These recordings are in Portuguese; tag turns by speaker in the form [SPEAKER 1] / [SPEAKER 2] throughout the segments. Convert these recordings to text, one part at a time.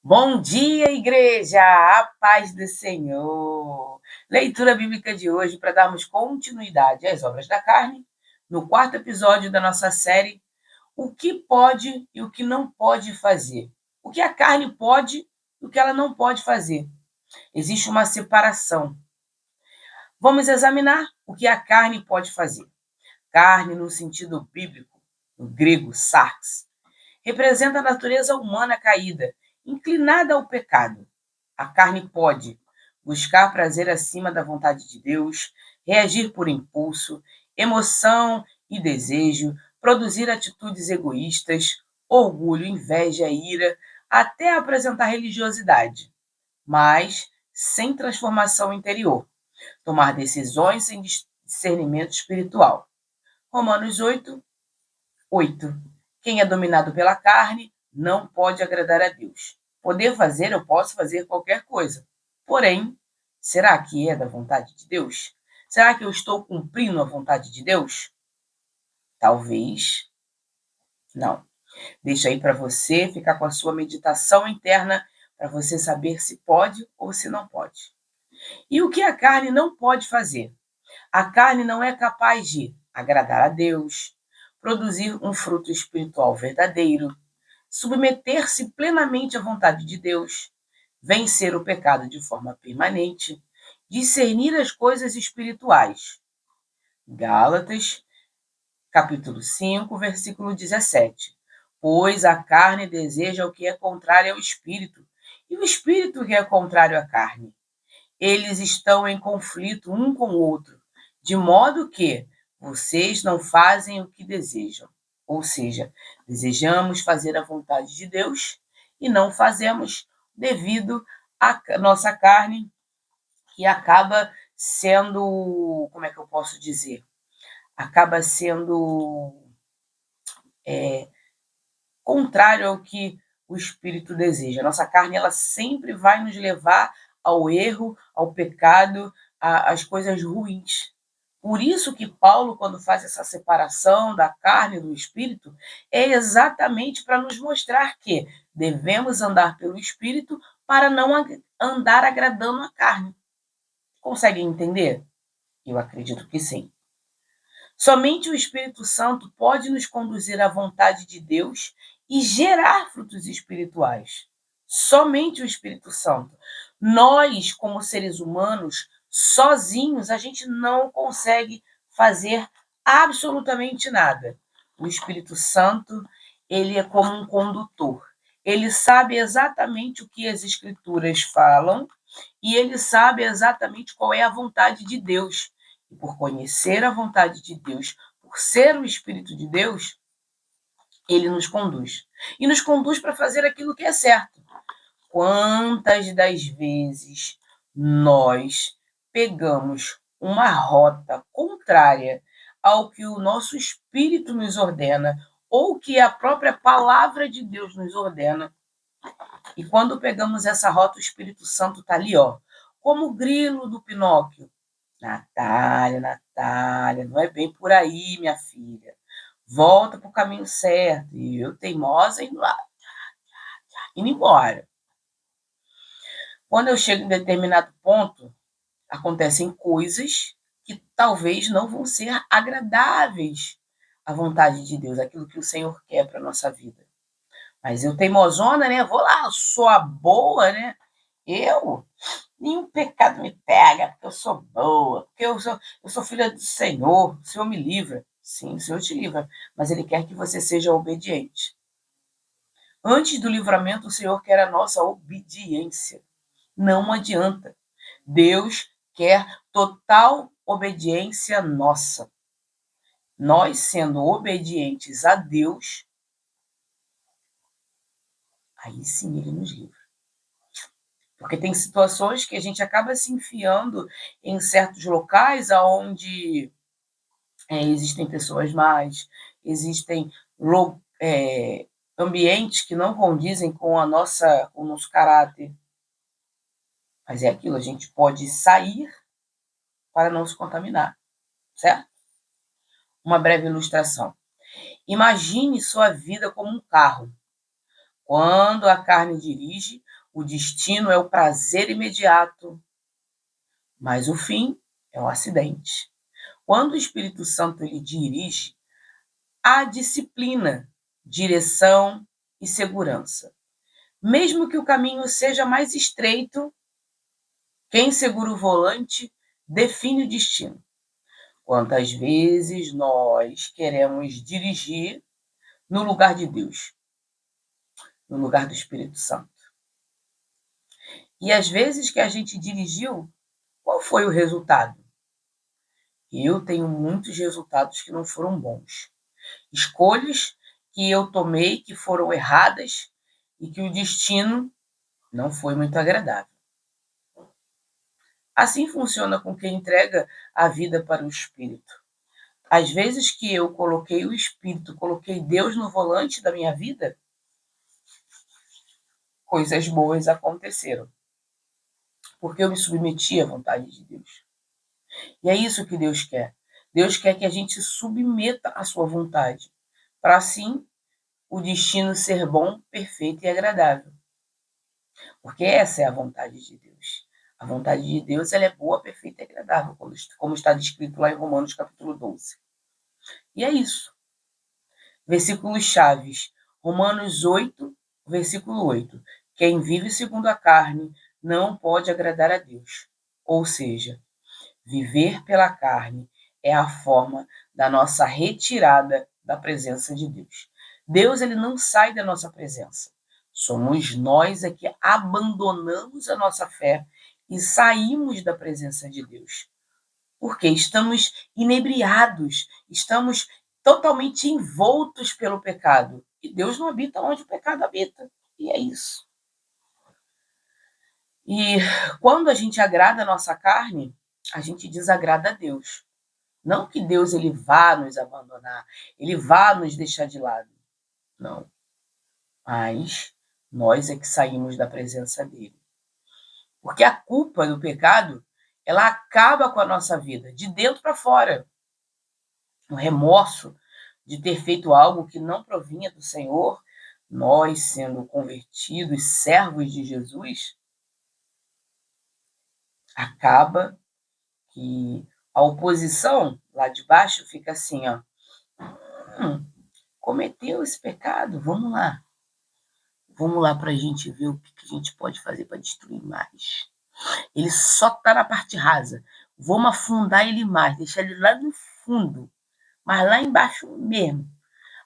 [SPEAKER 1] Bom dia, igreja! A paz do Senhor! Leitura bíblica de hoje para darmos continuidade às obras da carne, no quarto episódio da nossa série, o que pode e o que não pode fazer. O que a carne pode e o que ela não pode fazer. Existe uma separação. Vamos examinar o que a carne pode fazer. Carne, no sentido bíblico, no grego, sarx, representa a natureza humana caída, inclinada ao pecado. A carne pode buscar prazer acima da vontade de Deus, reagir por impulso, emoção e desejo, produzir atitudes egoístas, orgulho, inveja, ira, até apresentar religiosidade, mas sem transformação interior. Tomar decisões sem discernimento espiritual. Romanos 8. Quem é dominado pela carne não pode agradar a Deus. Poder fazer, eu posso fazer qualquer coisa. Porém, será que é da vontade de Deus? Será que eu estou cumprindo a vontade de Deus? Talvez não. Deixa aí para você ficar com a sua meditação interna para você saber se pode ou se não pode. E o que a carne não pode fazer? A carne não é capaz de agradar a Deus, produzir um fruto espiritual verdadeiro, submeter-se plenamente à vontade de Deus, vencer o pecado de forma permanente, discernir as coisas espirituais. Gálatas, capítulo 5, versículo 17. Pois a carne deseja o que é contrário ao espírito, e o espírito que é contrário à carne. Eles estão em conflito um com o outro, de modo que vocês não fazem o que desejam. Ou seja, desejamos fazer a vontade de Deus e não fazemos devido à nossa carne, que acaba sendo, como é que eu posso dizer? Acaba sendo contrário ao que o Espírito deseja. A nossa carne, ela sempre vai nos levar ao erro, ao pecado, às coisas ruins. Por isso que Paulo, quando faz essa separação da carne e do espírito, é exatamente para nos mostrar que devemos andar pelo espírito para não andar agradando a carne. Conseguem entender? Eu acredito que sim. Somente o Espírito Santo pode nos conduzir à vontade de Deus e gerar frutos espirituais. Somente o Espírito Santo. Nós, como seres humanos, sozinhos, a gente não consegue fazer absolutamente nada. O Espírito Santo, ele é como um condutor. Ele sabe exatamente o que as Escrituras falam e ele sabe exatamente qual é a vontade de Deus. E por conhecer a vontade de Deus, por ser o Espírito de Deus, ele nos conduz. E nos conduz para fazer aquilo que é certo. Quantas das vezes nós pegamos uma rota contrária ao que o nosso espírito nos ordena, ou que a própria palavra de Deus nos ordena, e quando pegamos essa rota, o Espírito Santo está ali, ó, como o grilo do Pinóquio. Natália, Natália, não é bem por aí, minha filha. Volta para o caminho certo. E eu, teimosa, indo lá, indo embora. Quando eu chego em determinado ponto, acontecem coisas que talvez não vão ser agradáveis à vontade de Deus, aquilo que o Senhor quer para a nossa vida. Mas eu, teimosona, né? Vou lá, eu sou a boa, né? Nenhum pecado me pega, porque eu sou boa, porque eu sou filha do Senhor, o Senhor me livra. Sim, o Senhor te livra, mas Ele quer que você seja obediente. Antes do livramento, o Senhor quer a nossa obediência. Não adianta. Deus quer total obediência nossa. Nós, sendo obedientes a Deus, aí sim Ele nos livra. Porque tem situações que a gente acaba se enfiando em certos locais onde existem pessoas más, existem ambientes que não condizem com o nosso caráter. Mas é aquilo, a gente pode sair para não se contaminar, certo? Uma breve ilustração. Imagine sua vida como um carro. Quando a carne dirige, o destino é o prazer imediato, mas o fim é o acidente. Quando o Espírito Santo ele dirige, há disciplina, direção e segurança. Mesmo que o caminho seja mais estreito, quem segura o volante define o destino. Quantas vezes nós queremos dirigir no lugar de Deus, no lugar do Espírito Santo? E às vezes que a gente dirigiu, qual foi o resultado? Eu tenho muitos resultados que não foram bons. Escolhas que eu tomei que foram erradas e que o destino não foi muito agradável. Assim funciona com quem entrega a vida para o Espírito. Às vezes que eu coloquei o Espírito, coloquei Deus no volante da minha vida, coisas boas aconteceram. Porque eu me submeti à vontade de Deus. E é isso que Deus quer. Deus quer que a gente se submeta à sua vontade, para assim o destino ser bom, perfeito e agradável. Porque essa é a vontade de Deus. A vontade de Deus ela é boa, perfeita e agradável, como está descrito lá em Romanos capítulo 12. E é isso. Versículos chaves. Romanos 8, versículo 8. Quem vive segundo a carne não pode agradar a Deus. Ou seja, viver pela carne é a forma da nossa retirada da presença de Deus. Deus ele não sai da nossa presença. Somos nós é que abandonamos a nossa fé e saímos da presença de Deus. Porque estamos inebriados, estamos totalmente envoltos pelo pecado. E Deus não habita onde o pecado habita. E é isso. E quando a gente agrada a nossa carne, a gente desagrada a Deus. Não que Deus ele vá nos abandonar, ele vá nos deixar de lado. Não. Mas nós é que saímos da presença dele. Porque a culpa do pecado, ela acaba com a nossa vida, de dentro para fora. O remorso de ter feito algo que não provinha do Senhor, nós sendo convertidos, servos de Jesus, acaba que a oposição lá de baixo fica assim, ó. Cometeu esse pecado, vamos lá. Vamos lá para a gente ver o que a gente pode fazer para destruir mais. Ele só está na parte rasa. Vamos afundar ele mais, deixar ele lá no fundo, mas lá embaixo mesmo,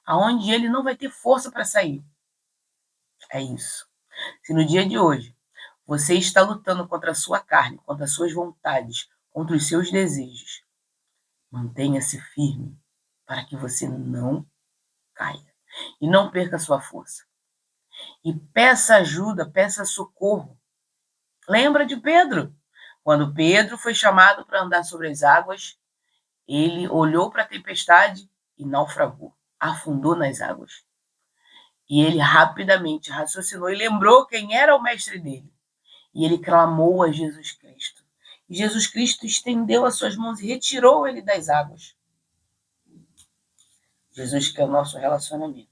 [SPEAKER 1] aonde ele não vai ter força para sair. É isso. Se no dia de hoje você está lutando contra a sua carne, contra as suas vontades, contra os seus desejos, mantenha-se firme para que você não caia e não perca a sua força. E peça ajuda, peça socorro. Lembra de Pedro? Quando Pedro foi chamado para andar sobre as águas, ele olhou para a tempestade e naufragou, afundou nas águas. E ele rapidamente raciocinou e lembrou quem era o mestre dele. E ele clamou a Jesus Cristo. E Jesus Cristo estendeu as suas mãos e retirou ele das águas. Jesus quer o nosso relacionamento.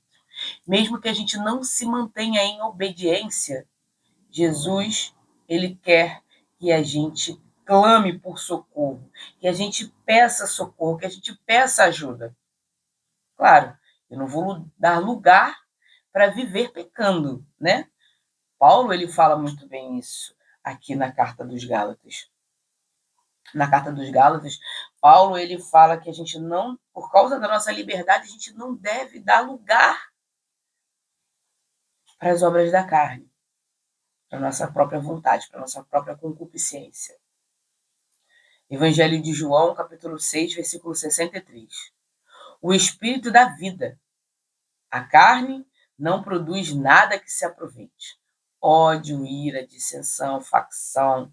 [SPEAKER 1] Mesmo que a gente não se mantenha em obediência, Jesus, ele quer que a gente clame por socorro, que a gente peça socorro, que a gente peça ajuda. Claro, eu não vou dar lugar para viver pecando, né? Paulo, ele fala muito bem isso aqui na Carta dos Gálatas. Na Carta dos Gálatas, Paulo, ele fala que a gente não, por causa da nossa liberdade, a gente não deve dar lugar para as obras da carne, para a nossa própria vontade, para a nossa própria concupiscência. Evangelho de João, capítulo 6, versículo 63. O Espírito dá vida. A carne não produz nada que se aproveite. Ódio, ira, dissensão, facção.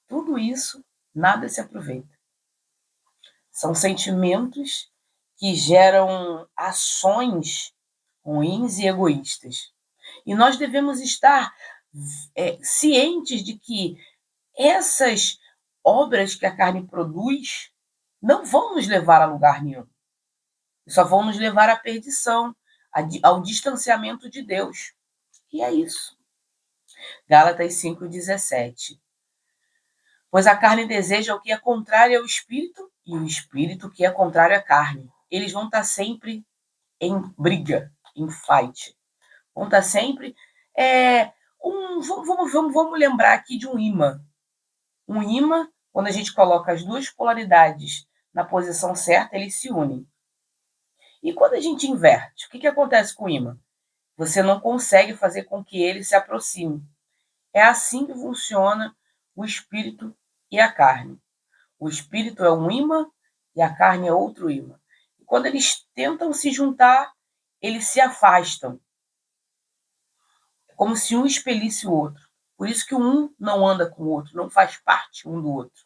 [SPEAKER 1] Tudo isso, nada se aproveita. São sentimentos que geram ações ruins e egoístas. E nós devemos estar cientes de que essas obras que a carne produz não vão nos levar a lugar nenhum. Só vão nos levar à perdição, ao distanciamento de Deus. E é isso. Gálatas 5,17. Pois a carne deseja o que é contrário ao espírito, e o espírito o que é contrário à carne. Eles vão estar sempre em briga, em fight. Vão estar sempre. Vamos lembrar aqui de um imã. Um imã, quando a gente coloca as duas polaridades na posição certa, eles se unem. E quando a gente inverte, o que acontece com o imã? Você não consegue fazer com que ele se aproxime. É assim que funciona o espírito e a carne. O espírito é um imã e a carne é outro imã. E quando eles tentam se juntar, eles se afastam. É como se um expelisse o outro. Por isso que um não anda com o outro, não faz parte um do outro.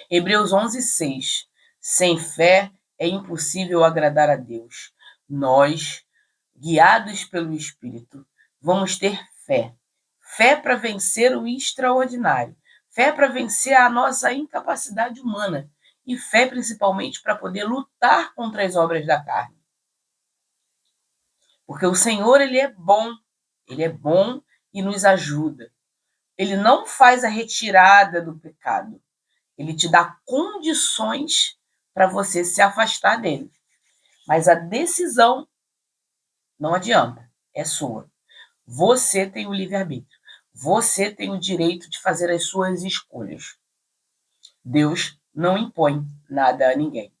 [SPEAKER 1] Hebreus 11:6. Sem fé é impossível agradar a Deus. Nós, guiados pelo Espírito, vamos ter fé. Fé para vencer o extraordinário. Fé para vencer a nossa incapacidade humana. E fé principalmente para poder lutar contra as obras da carne. Porque o Senhor, ele é bom e nos ajuda. Ele não faz a retirada do pecado. Ele te dá condições para você se afastar dele. Mas a decisão não adianta, é sua. Você tem o livre-arbítrio. Você tem o direito de fazer as suas escolhas. Deus não impõe nada a ninguém.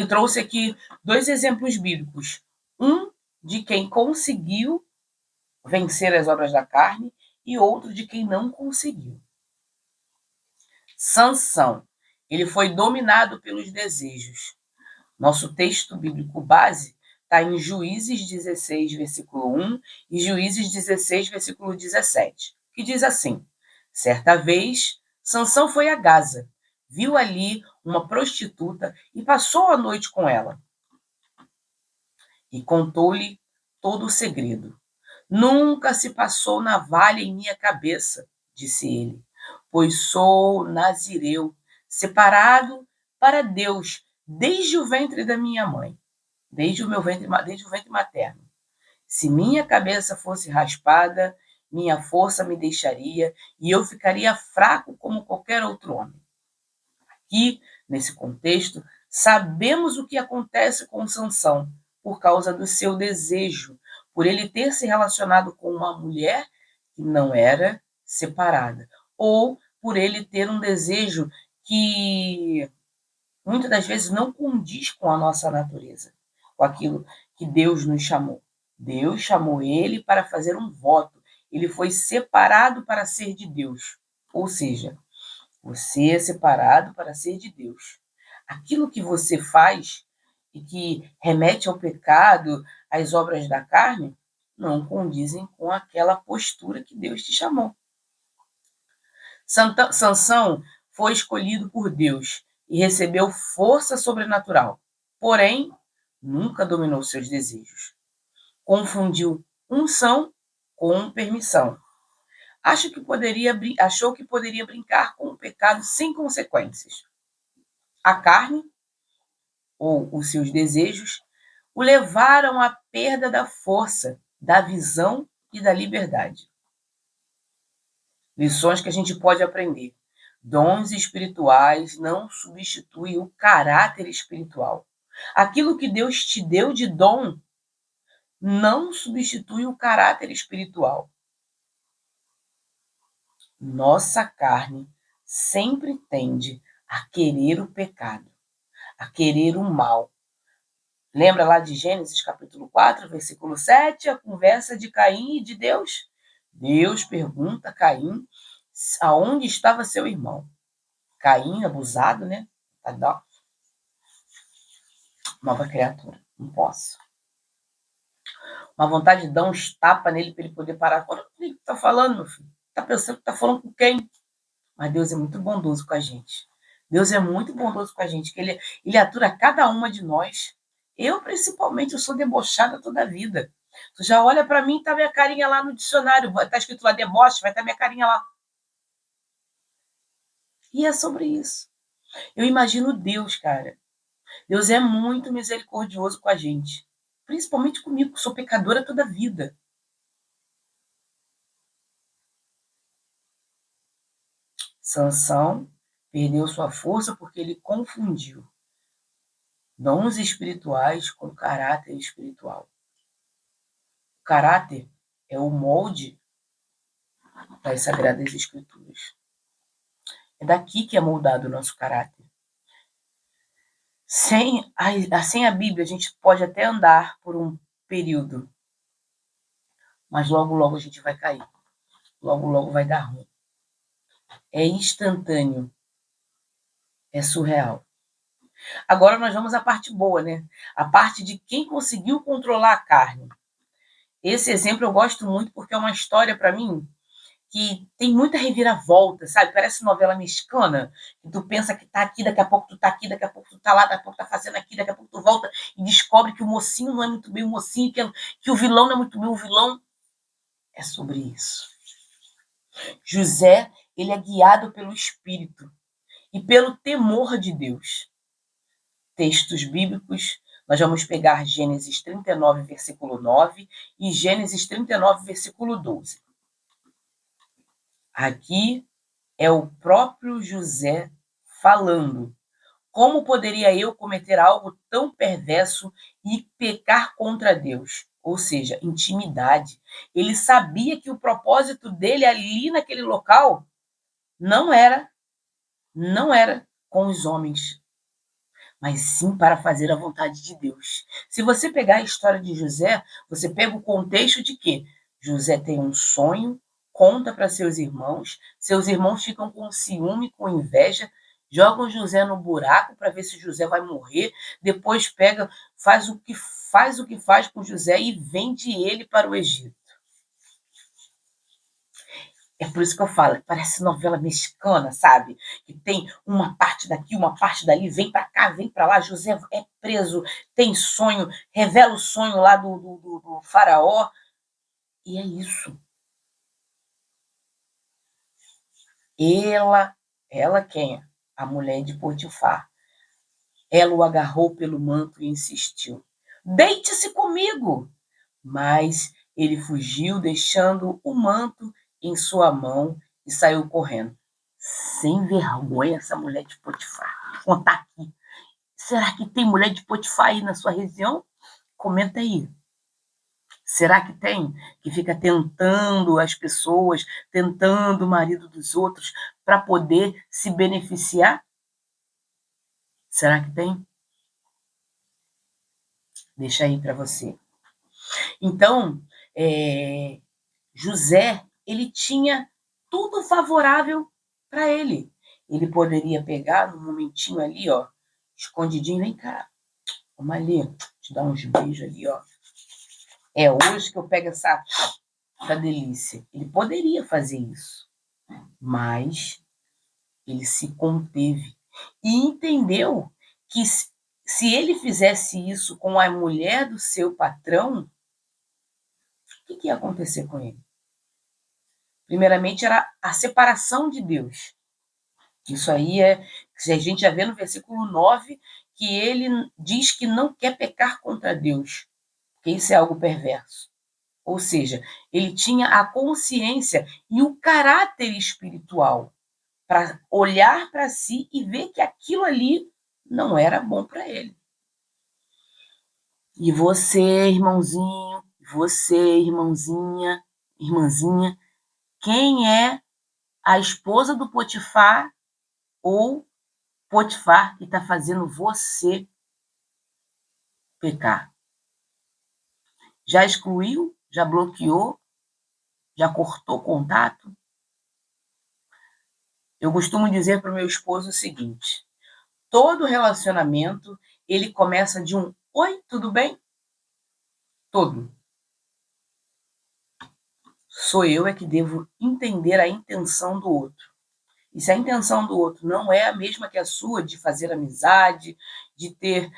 [SPEAKER 1] Trouxe aqui 2 exemplos bíblicos. Um de quem conseguiu vencer as obras da carne e outro de quem não conseguiu. Sansão, ele foi dominado pelos desejos. Nosso texto bíblico base está em Juízes 16, versículo 1 e Juízes 16, versículo 17, que diz assim: certa vez, Sansão foi a Gaza, viu ali uma prostituta e passou a noite com ela. E contou-lhe todo o segredo. Nunca se passou navalha em minha cabeça, disse ele, pois sou nazireu, separado para Deus desde o ventre da minha mãe, desde o ventre materno. Se minha cabeça fosse raspada, minha força me deixaria e eu ficaria fraco como qualquer outro homem. Aqui, nesse contexto, sabemos o que acontece com Sansão por causa do seu desejo, por ele ter se relacionado com uma mulher que não era separada, ou por ele ter um desejo que muitas das vezes não condiz com a nossa natureza, com aquilo que Deus nos chamou. Deus chamou ele para fazer um voto. Ele foi separado para ser de Deus. Ou seja, você é separado para ser de Deus. Aquilo que você faz e que remete ao pecado, às obras da carne, não condizem com aquela postura que Deus te chamou. Sansão foi escolhido por Deus e recebeu força sobrenatural. Porém, nunca dominou seus desejos. Confundiu unção com permissão. Achou que poderia brincar com o pecado sem consequências. A carne, ou os seus desejos, o levaram à perda da força, da visão e da liberdade. Lições que a gente pode aprender. Dons espirituais não substituem o caráter espiritual. Aquilo que Deus te deu de dom não substitui o caráter espiritual. Nossa carne sempre tende a querer o pecado, a querer o mal. Lembra lá de Gênesis capítulo 4, versículo 7, a conversa de Caim e de Deus? Deus pergunta a Caim aonde estava seu irmão. Caim, abusado, né? Nova criatura, não posso. Uma vontade de dar uns tapas nele para ele poder parar. Olha o que ele está falando, meu filho. Está pensando que está falando com quem? Mas Deus é muito bondoso com a gente. Deus é muito bondoso com a gente, que ele atura cada uma de nós. Eu, principalmente, eu sou debochada toda a vida. Tu já olha para mim, tá minha carinha lá no dicionário. Tá escrito lá deboche, vai estar minha carinha lá. E é sobre isso. Eu imagino Deus, cara. Deus é muito misericordioso com a gente. Principalmente comigo, que sou pecadora toda a vida. Sansão perdeu sua força porque ele confundiu dons espirituais com caráter espiritual. O caráter é o molde das Sagradas Escrituras. É daqui que é moldado o nosso caráter. Sem a Bíblia, a gente pode até andar por um período, mas logo, logo a gente vai cair. Logo, logo vai dar ruim. É instantâneo. É surreal. Agora nós vamos à parte boa, né? A parte de quem conseguiu controlar a carne. Esse exemplo eu gosto muito porque é uma história, para mim, que tem muita reviravolta, sabe? Parece novela mexicana, que tu pensa que tá aqui, daqui a pouco tu tá aqui, daqui a pouco tu tá lá, daqui a pouco tá fazendo aqui, daqui a pouco tu volta e descobre que o mocinho não é muito bem o mocinho, que o vilão não é muito bem o vilão. É sobre isso. José, ele é guiado pelo Espírito e pelo temor de Deus. Textos bíblicos, nós vamos pegar Gênesis 39, versículo 9 e Gênesis 39, versículo 12. Aqui é o próprio José falando. Como poderia eu cometer algo tão perverso e pecar contra Deus? Ou seja, intimidade. Ele sabia que o propósito dele ali naquele local não era com os homens, mas sim para fazer a vontade de Deus. Se você pegar a história de José, você pega o contexto de que José tem um sonho, conta para seus irmãos ficam com ciúme, com inveja, jogam José no buraco para ver se José vai morrer, depois pega, faz o que faz com José e vende ele para o Egito. É por isso que eu falo, parece novela mexicana, sabe? Que tem uma parte daqui, uma parte dali, vem para cá, vem para lá. José é preso, tem sonho, revela o sonho lá do faraó. E é isso. Ela quem é? A mulher de Potifar. Ela o agarrou pelo manto e insistiu. Deite-se comigo! Mas ele fugiu, deixando o manto em sua mão e saiu correndo. Sem vergonha essa mulher de Potifar. Vou contar aqui. Será que tem mulher de Potifar aí na sua região? Comenta aí. Será que tem? Que fica tentando as pessoas, tentando o marido dos outros para poder se beneficiar? Será que tem? Deixa aí para você. Então, José, ele tinha tudo favorável para ele. Ele poderia pegar num momentinho ali, ó, escondidinho, vem cá, vamos ali, te dar uns beijos ali, ó. É hoje que eu pego essa delícia. Ele poderia fazer isso, mas ele se conteve e entendeu que se ele fizesse isso com a mulher do seu patrão, o que ia acontecer com ele? Primeiramente, era a separação de Deus. Isso aí a gente já vê no versículo 9, que ele diz que não quer pecar contra Deus, porque isso é algo perverso. Ou seja, ele tinha a consciência e o caráter espiritual para olhar para si e ver que aquilo ali não era bom para ele. E você, irmãozinho, você, irmãzinha, quem é a esposa do Potifar ou Potifar que está fazendo você pecar? Já excluiu? Já bloqueou? Já cortou contato? Eu costumo dizer para o meu esposo o seguinte: todo relacionamento ele começa de um oi, tudo bem? Todo. Sou eu que devo entender a intenção do outro. E se a intenção do outro não é a mesma que a sua, de fazer amizade, de ter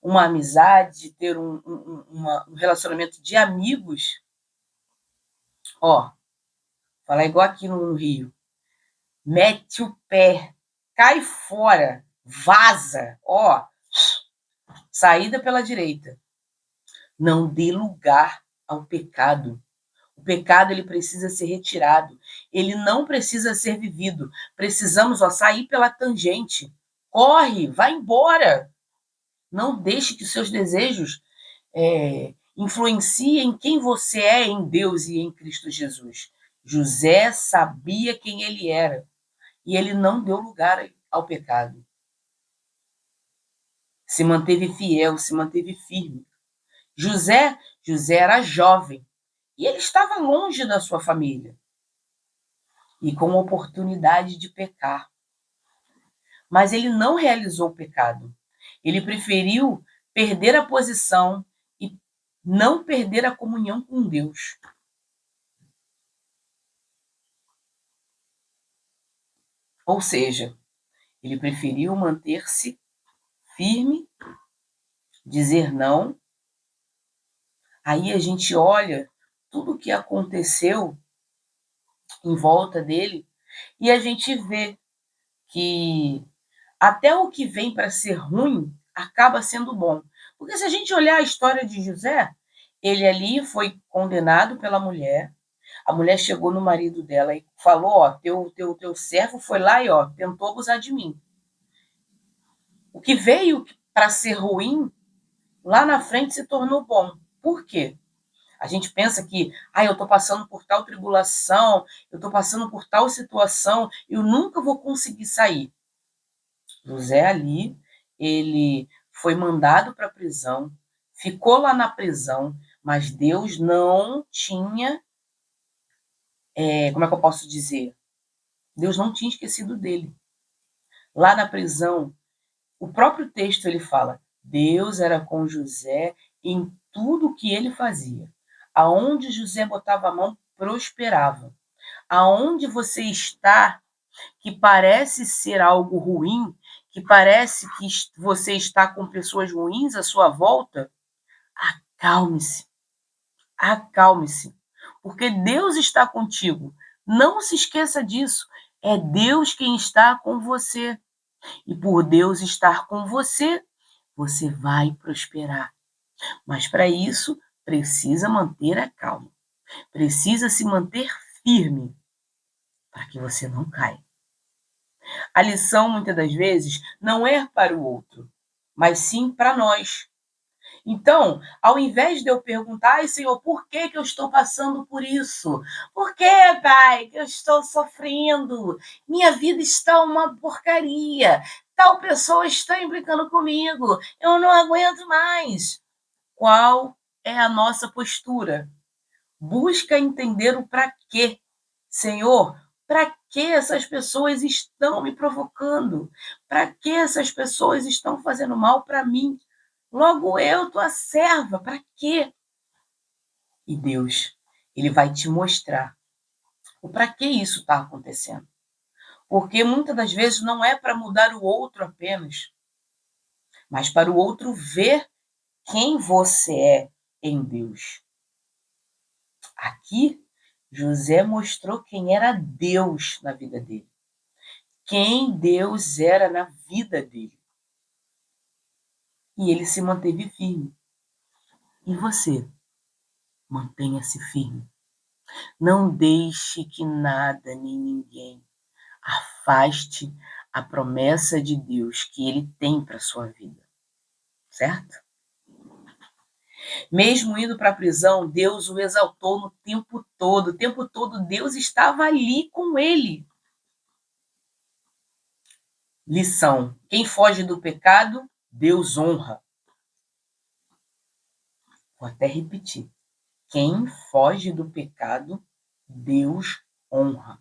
[SPEAKER 1] uma amizade, de ter um relacionamento de amigos, ó, falar igual aqui no Rio, mete o pé, cai fora, vaza, ó, saída pela direita. Não dê lugar ao pecado. O pecado ele precisa ser retirado. Ele não precisa ser vivido. Precisamos sair pela tangente. Corre, vai embora. Não deixe que seus desejos influenciem quem você é em Deus e em Cristo Jesus. José sabia quem ele era e ele não deu lugar ao pecado. Se manteve fiel, se manteve firme. José era jovem e ele estava longe da sua família e com oportunidade de pecar. Mas ele não realizou o pecado. Ele preferiu perder a posição e não perder a comunhão com Deus. Ou seja, ele preferiu manter-se firme, dizer não. Aí a gente olha tudo o que aconteceu em volta dele e a gente vê que até o que vem para ser ruim acaba sendo bom. Porque se a gente olhar a história de José, ele ali foi condenado pela mulher, a mulher chegou no marido dela e falou, ó, teu servo foi lá e ó, tentou abusar de mim. O que veio para ser ruim, lá na frente se tornou bom. Por quê? A gente pensa que, eu estou passando por tal tribulação, eu estou passando por tal situação, eu nunca vou conseguir sair. José ali, ele foi mandado para a prisão, ficou lá na prisão, mas Deus não tinha, como é que eu posso dizer? Deus não tinha esquecido dele. Lá na prisão, o próprio texto ele fala, Deus era com José em tudo que ele fazia. Aonde José botava a mão, prosperava. Aonde você está, que parece ser algo ruim, que parece que você está com pessoas ruins à sua volta, acalme-se, acalme-se, porque Deus está contigo. Não se esqueça disso. É Deus quem está com você. E por Deus estar com você, você vai prosperar. Mas para isso, precisa manter a calma. Precisa se manter firme para que você não caia. A lição, muitas das vezes, não é para o outro, mas sim para nós. Então, ao invés de eu perguntar, ai, Senhor, por que eu estou passando por isso? Por que, Pai, que eu estou sofrendo? Minha vida está uma porcaria. Tal pessoa está implicando comigo. Eu não aguento mais. Qual é a nossa postura? Busca entender o para quê. Senhor, para que essas pessoas estão me provocando? Para que essas pessoas estão fazendo mal para mim? Logo eu, tua serva, para quê? E Deus, ele vai te mostrar o para que isso está acontecendo. Porque muitas das vezes não é para mudar o outro apenas, mas para o outro ver quem você é em Deus. Aqui, José mostrou quem era Deus na vida dele. Quem Deus era na vida dele. E ele se manteve firme. E você? Mantenha-se firme. Não deixe que nada nem ninguém afaste a promessa de Deus que ele tem para a sua vida. Certo? Mesmo indo para a prisão, Deus o exaltou no tempo todo. O tempo todo Deus estava ali com ele. Lição: quem foge do pecado, Deus honra. Vou até repetir. Quem foge do pecado, Deus honra.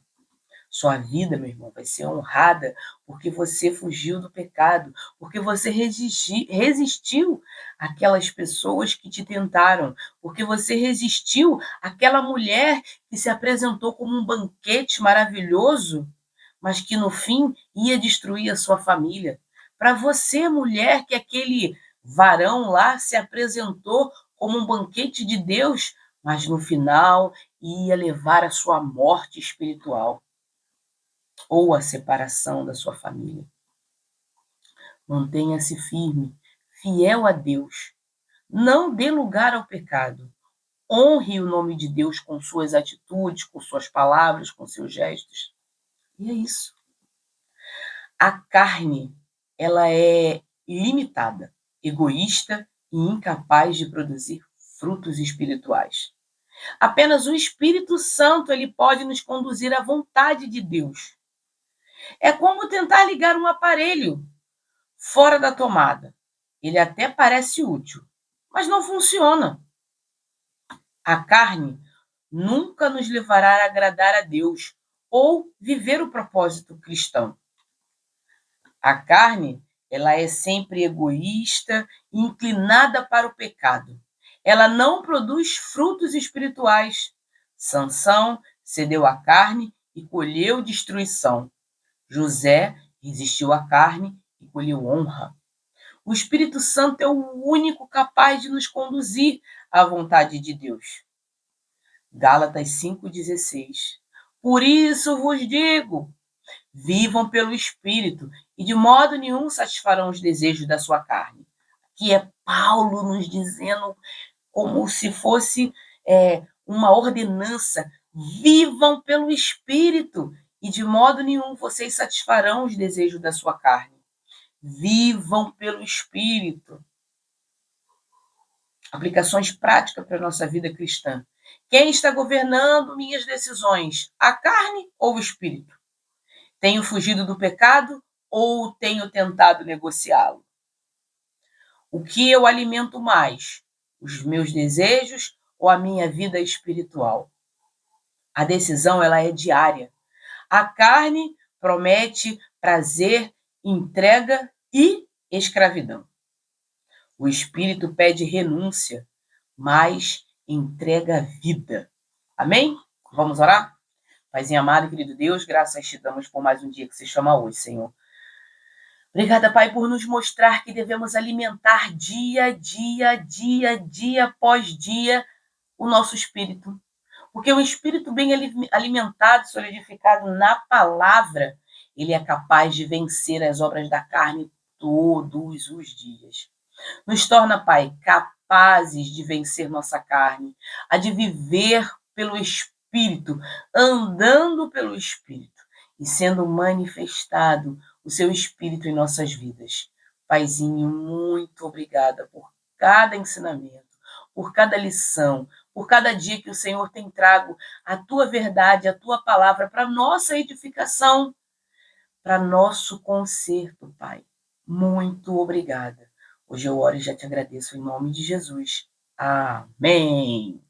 [SPEAKER 1] Sua vida, meu irmão, vai ser honrada porque você fugiu do pecado, porque você resistiu àquelas pessoas que te tentaram, porque você resistiu àquela mulher que se apresentou como um banquete maravilhoso, mas que no fim ia destruir a sua família. Para você, mulher, que aquele varão lá se apresentou como um banquete de Deus, mas no final ia levar a sua morte espiritual ou a separação da sua família. Mantenha-se firme, fiel a Deus. Não dê lugar ao pecado. honre o nome de Deus com suas atitudes, com suas palavras, com seus gestos. E é isso. A carne, ela é limitada, egoísta e incapaz de produzir frutos espirituais. Apenas o Espírito Santo ele pode nos conduzir à vontade de Deus. É como tentar ligar um aparelho fora da tomada. Ele até parece útil, mas não funciona. A carne nunca nos levará a agradar a Deus ou viver o propósito cristão. A carne, ela é sempre egoísta e inclinada para o pecado. Ela não produz frutos espirituais. Sansão cedeu à carne e colheu destruição. José resistiu à carne e colheu honra. O Espírito Santo é o único capaz de nos conduzir à vontade de Deus. Gálatas 5,16. Por isso vos digo, vivam pelo Espírito e de modo nenhum satisfarão os desejos da sua carne. Que é Paulo nos dizendo como se fosse uma ordenança. Vivam pelo Espírito e de modo nenhum vocês satisfarão os desejos da sua carne. Vivam pelo Espírito. Aplicações práticas para a nossa vida cristã. Quem está governando minhas decisões? A carne ou o Espírito? Tenho fugido do pecado ou tenho tentado negociá-lo? O que eu alimento mais? Os meus desejos ou a minha vida espiritual? A decisão ela é diária. A carne promete prazer, entrega e escravidão. O espírito pede renúncia, mas entrega vida. Amém? Vamos orar? Paizinho amado, querido Deus, graças te damos por mais um dia que se chama hoje, Senhor. Obrigada, Pai, por nos mostrar que devemos alimentar dia após dia, o nosso espírito. Porque o espírito bem alimentado, solidificado na palavra, ele é capaz de vencer as obras da carne todos os dias. Nos torna, Pai, capazes de vencer nossa carne, a de viver pelo Espírito, andando pelo Espírito e sendo manifestado o seu Espírito em nossas vidas. Paizinho, muito obrigada por cada ensinamento, por cada lição, por cada dia que o Senhor tem trago a tua verdade, a tua palavra para nossa edificação, para nosso conserto, Pai. Muito obrigada. Hoje eu oro e já te agradeço em nome de Jesus. Amém.